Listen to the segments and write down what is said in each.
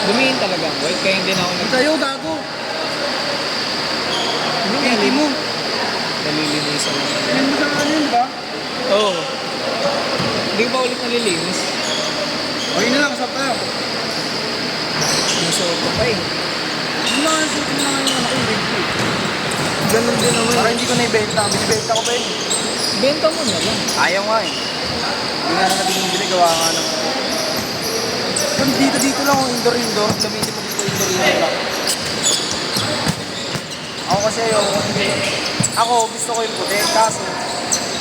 Dumiin talaga ang white, kaya hindi na ako Sa'yo, gago. Hindi mo. nalilinisan lang. Hindi mo sa ano yun ba? Oo. Hindi ba ulit nalilinis? Okay na lang, stop tayo. Nasuot ko pa eh. Yung mga shooting na ngayon, ako yung big food. Ganun din naman. Para hindi ko na ibenta. Binibenta ko pa yun. Benta mo na lang. Ayaw nga eh. Hindi nga na nabinibili, gawa nga ng... Kung dito lang ako indoor-indoor, gamitin mo dito indoor-indoor lang. Ako kasi ako gusto ko yung puti, kaso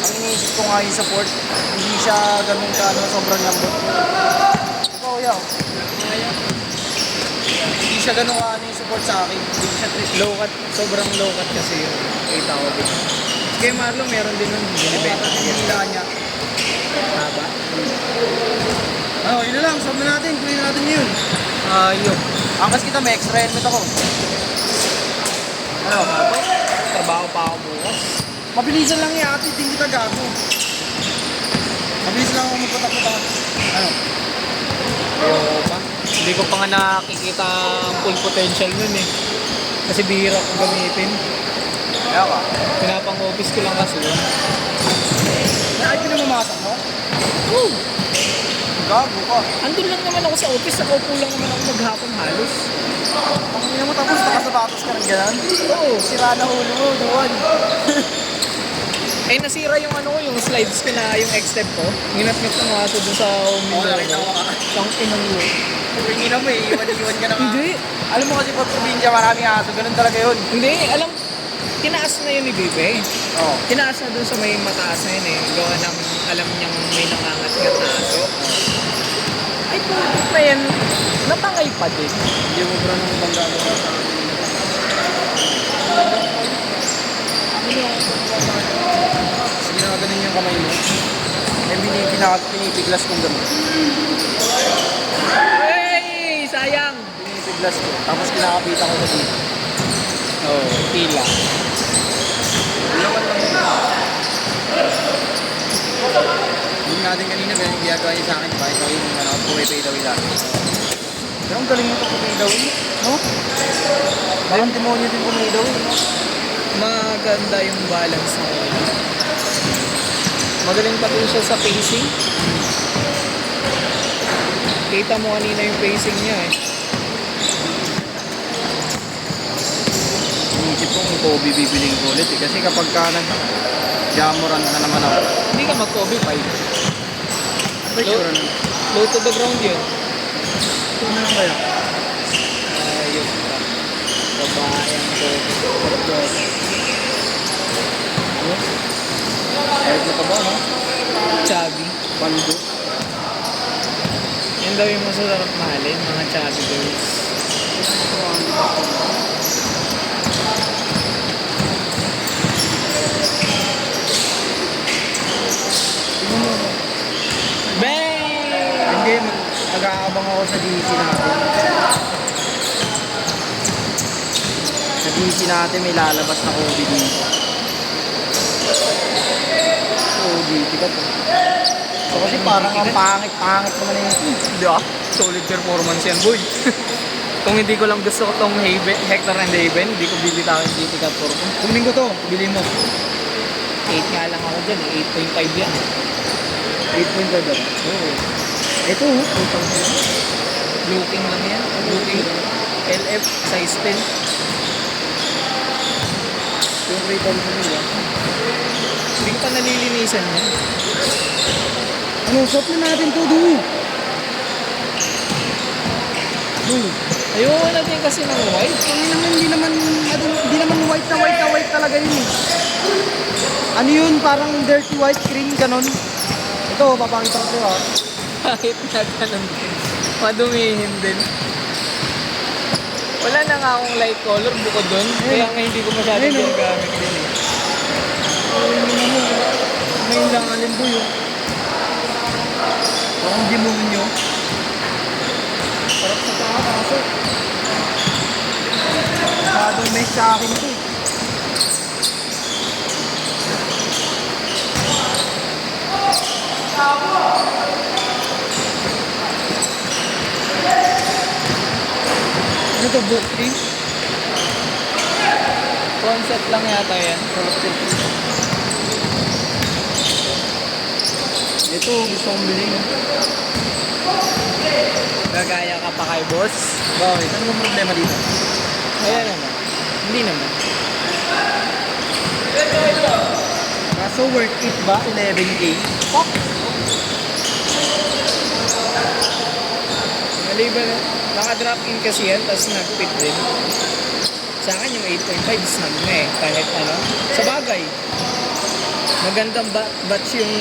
ang iniisip ko nga yung support, hindi siya ganun ka, sobrang lambot. Ikaw, yaw. Hindi siya ganun ka, yung support sa akin, hindi siya trip. Low cut, sobrang low cut kasi yung 8 din. Kay Marlo meron din nun binibenta niya. Hila niya. Haba. Ano, yun na lang, stop na natin, kunin na natin yun. Ayun. Angkas kita, may extra helmet ako. Ano? Trabaho pa ako bukas. Mabilisan lang yan, ate, hindi kita gago. Mabilis lang ako magpatak-patak. Ano? Ayoko pa. Hindi ko pa nga nakikita ang full potential nun eh. Kasi bihira ko gamitin. Kaya ka? Pinapang-office ko lang kasi yun. Ay, pinamamasak mo? Oh! Gago ka. Andun lang naman ako sa office. Nakaupo lang naman ako maghapon halos. Pangina mo tapos nakasapatos ka ng gano'n? Oo. Sira na ulo mo, doon. Eh nasira yung ano ko, yung slides ko na yung X-step ko. Nginat-ngat ng aso dun sa Oo, nakita ko ka. Tang inang yun. Pagkina mo eh, iwan ka na nga. Hindi. Alam mo kasi pag probinsya, maraming aso, ganun talaga yun. Hindi, tinaas na yun ni Bebe. Oo. Tinaas na dun sa may mataas na yun eh. Gawa ng alam niyang may nangangat-ngat na aso. Ay, putik na yan. Natangay pa din. Hindi mo bro nang ibang gagawa sa akin. Sige na ganun yung kamay mo. Eh, pinipiglas kong gano'n. Hey! Sayang! Pinipiglas ko. Tapos kinakapita ko sa dito. Oh, tila. Lawan lang yun. Yung natin kanina, ganyan ginagawa niya sa akin. Bakit daw yung pumipay daw yung dati. Pero ang galing mo ito pumipay daw yun. No? Parang demonyo din pumipay daw yun. Maganda yung balance na yun. Magaling pati siya sa pacing. Kita mo kanina yung pacing niya eh. Inisip ko kung Kobe bibiling ko ulit eh. Kasi kapag ka nag-jamorant na naman ako. Hindi ka mag-Kobe 5. Abay, sure na. Low to the ground yun. Ito na lang kaya. Ayun pa. Babayang Kobe. Kahit na ba, no? Chubby. Pando. Yan daw yung masarap mahalin, mga chubby girls. Bang! Hindi, mag-aabang ako sa DC natin. Sa DC natin may lalabas na Kobe dito. Kobe, tikat eh. So kasi parang ang pangit naman na yun. Di ba? Solid performance yan, boy. Kung hindi ko lang gusto ko tong Hector and Haven, hindi ko bibitawan yung GT Cat 4 ko. Kunin ko to, bili mo. 8 nga lang ako dyan, 8.5 yan. 8.5 ba? Oo. Ito, 2,000. Looking lang yan. Looking. LF, size 10. Yung 3,000 nila. Hindi ko pa nalilinisan yan. Ano, swap na natin to, du. Du. Ayoko na din kasi ng white. Hindi naman white na white talaga yun eh. Ano yun, parang dirty white cream, ganon. Ito, papakita ko sa'yo ha. Kahit na ganun din. Madumihin din. Wala na nga akong light color bukod doon. Kaya nga hindi ko masyado ginagamit din eh. Ngayon lang alin po yun. Parang demonyo. Parang sa kaso. Masyadong may sa akin ito eh. to, book 3? Concept lang yata yan. Ito, gusto kong bilhin. Gagaya ka pa kay boss. Bakit? Ano bang problema dito? Ayan naman. Hindi naman. Kaso worth it ba? 11K? Fuck! Maliban na. Naka-drop in kasi yan, tapos nag-fit din. Sa akin yung 8.5 snag na eh. Kahit ano. Sa bagay. Magandang batch yung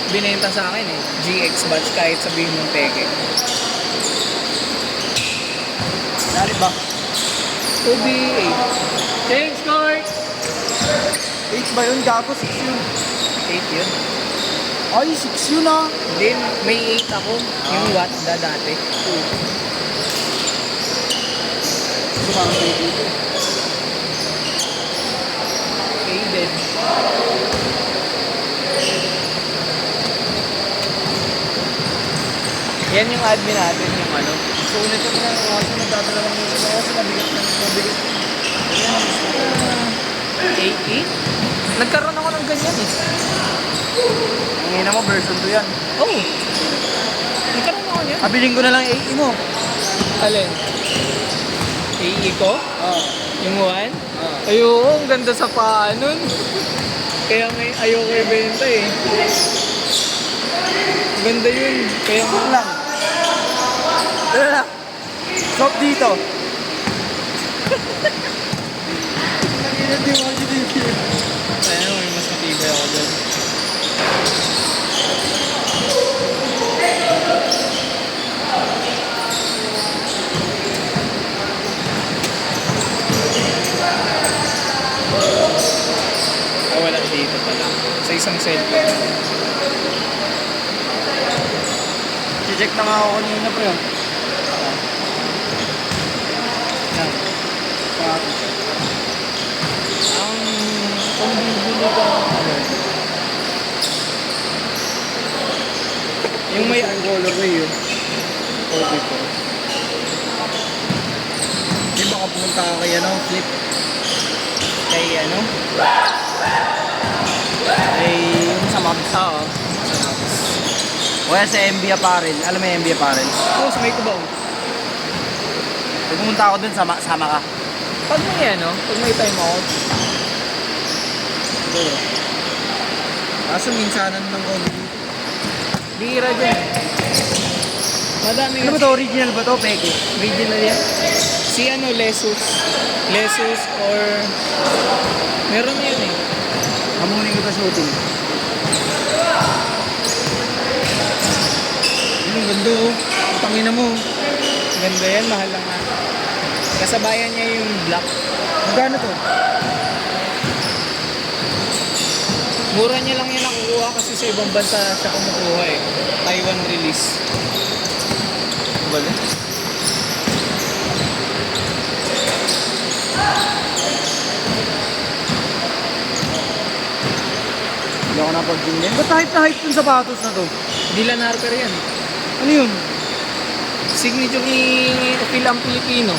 binenta sa akin eh. GX batch kahit sabihin mong peke. Dali ba? 2B8. Change court! 8 ba yun? Gago, 6 yun. 8 yun. Ay, 6 yun ah. Then, may 8 ako. Yung watt dati. Sumama kayo dito. Faded. Yan yung admin natin, yung ano. So, nito na lang ako. Nagdadalawang nito na ako. Mabigat na mabigat. Ayan ang gusto ko. 80? Nagkaroon ako ng ganyan eh. Ang ina mo, version 2 yan. Oh! Nagkaroon ako niyan. Kabiling ko na lang 80 mo. Alin? AE ko? Oo. Yung 1? Oo. Ayoko, ang ganda sa paa nun. Kaya may ayoko ibenta eh. Ganda yun. Kaya Stop lang. Ano na? Stop dito. Hindi mo kasi dito. Ayun, may mas matibay ako dyan. Ah, wala dito pala. Sa isang cellphone. Check na nga ako kanina pre. Yan. Ang kung bibili ka ano, yung may ang color ko yun. okay ko. Di baka pumunta ka kay ano, flip. Kay ano? Ay, yung sa Mabs. Oo. O kaya sa MB Apparel. Alam mo yung MB Apparel? Oo, sa may kubaw. Pag pumunta ako dun, sama ka. Pag may ano, pag may time out, Oo. Kaso minsanan ng konti. bihira dyan. Madami Ano ba to? Original ba to? Peke? Original yan. Si ano, Lesus. Lesus or... Meron yan eh. Hamunin ko sa shooting. Ang ganda oh. Pangina mo. Ganda yan, mahal lang nga. Kasabayan niya yung black. Magkano to? Mura niya lang yan nakukuha kasi sa ibang bansa siya kumukuha eh. Taiwan release. Bale? Hindi ako napag-gym. Ba't hype na hype yung sapatos na to? Dylan Harper yan. Ano yun? Signature ni Phil-Am Filipino.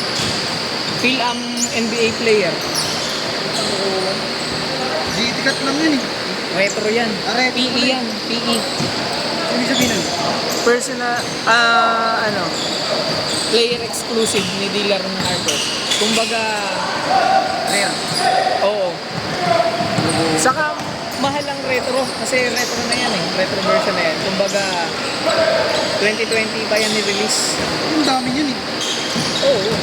Phil-Am NBA player. GT cut lang yun eh. Retro yan. Retro PE pala yan. PE. Ano yung sabihin nun? Personal, ano, player exclusive ni Dylan Harper. Kumbaga, Rare. oo. Saka, mahal ang retro. Kasi retro na yan eh. Retro version na yan. Kumbaga, 2020 pa yan ni-release. Ang dami yun eh. Oo.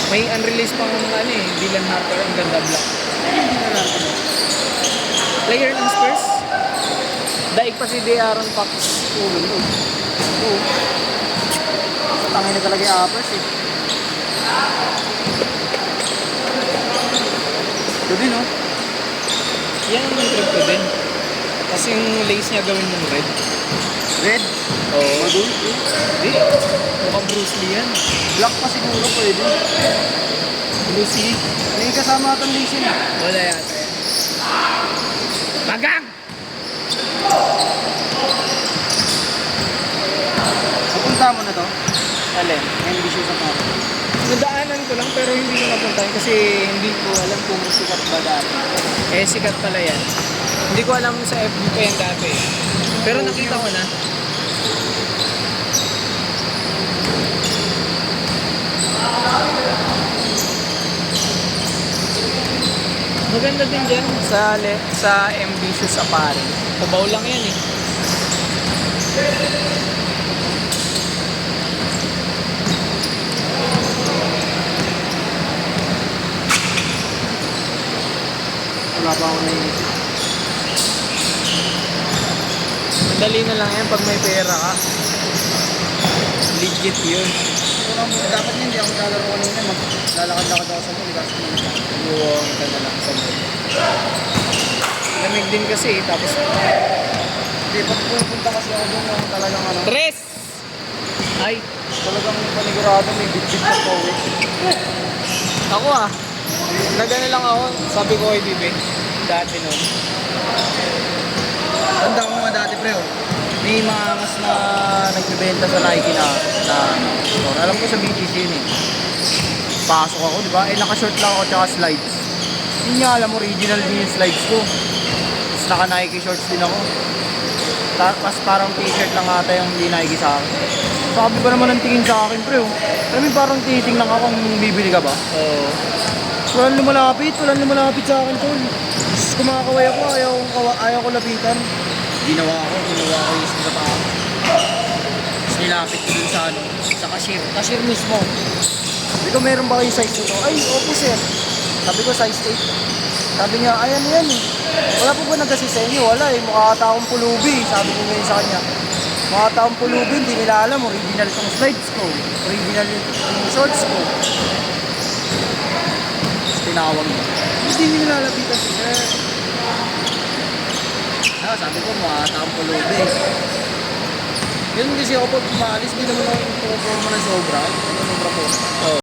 May unreleased pang ano eh, Dylan Harper, ang ganda black. Hindi na natin. Player ng Spurs. Daig pa si De'Aaron Fox. Oo. Oo. Sa tangin na talaga yung uppers eh. Ito din oh. Yan ang trip ko din. Kasi yung lace niya gawin mong red. Red. Oo. Madul. Hindi. Mukhang Bruce Lee yan. Black pa siguro pwede. Bruce Lee. May kasama atang lace yun. Wala yata yan. Magang! Napunta mo na to? Alin? Ambitious ako. Nadaanan ko ko lang pero hindi ko napuntahan kasi hindi ko alam kung sikat ba dati. Eh, sikat pala yan. Hindi ko alam sa FB pa yan dati. Pero nakita ko na. Maganda din dyan sa Ambitious Apparel. Kubaw lang yan eh. Wala pa ako naiisip. Madali na lang yan pag may pera ka. Legit yun. Dapat niya, hindi ako maglalaro kanina. Maglalakad-lakad ako sa mall. Kasi Iuwang ka na lang sa mall. Lamig din kasi tapos... hindi, pag pupunta kasi ako doon, yung talagang ano, Tres! Ay, talagang panigurado, may bit-bit na pawis. ako ah. Nagano lang ako. Sabi ko kay Bibi. Dati nun. Tanda ko nga dati, pre, oh. May mga mas na nagbibenta sa Nike na store. Alam ko sa BGC yun eh. Pasok ako, di ba? Eh, naka-short lang ako tsaka slides. Yun nga, alam mo, original din yung slides ko. Tapos naka-Nike shorts din ako. Tapos parang t-shirt lang ata yung hindi Nike sa akin. Sabi ba naman ang tingin sa akin, pre, oh. Alam mo, parang titingnan ka kung bibili ka ba. Oo. Walang lumalapit sa akin, tol. Tapos kumakaway ako, ayaw ko lapitan. Ginawa ko yung sa tao. Tapos nilapit ko dun sa ano, sa cashier mismo. Sabi ko, meron ba kayo size nito? Ay, opo sir. Sabi ko, size 8. Sabi niya, ayan yan eh. Wala po ba nagkasi sa inyo? Wala eh, mukha taong pulubi. Sabi ko ngayon sa kanya. Mukha taong pulubi, hindi nila alam. Original itong slides ko. Original yung shorts ko. Tapos tinawag niya. Hindi nila lalapitan si sir. Sabi ko, mukha taong pulubi. Yun kasi ako pag umalis, di naman ako pumuporma na sobra. Sobra po.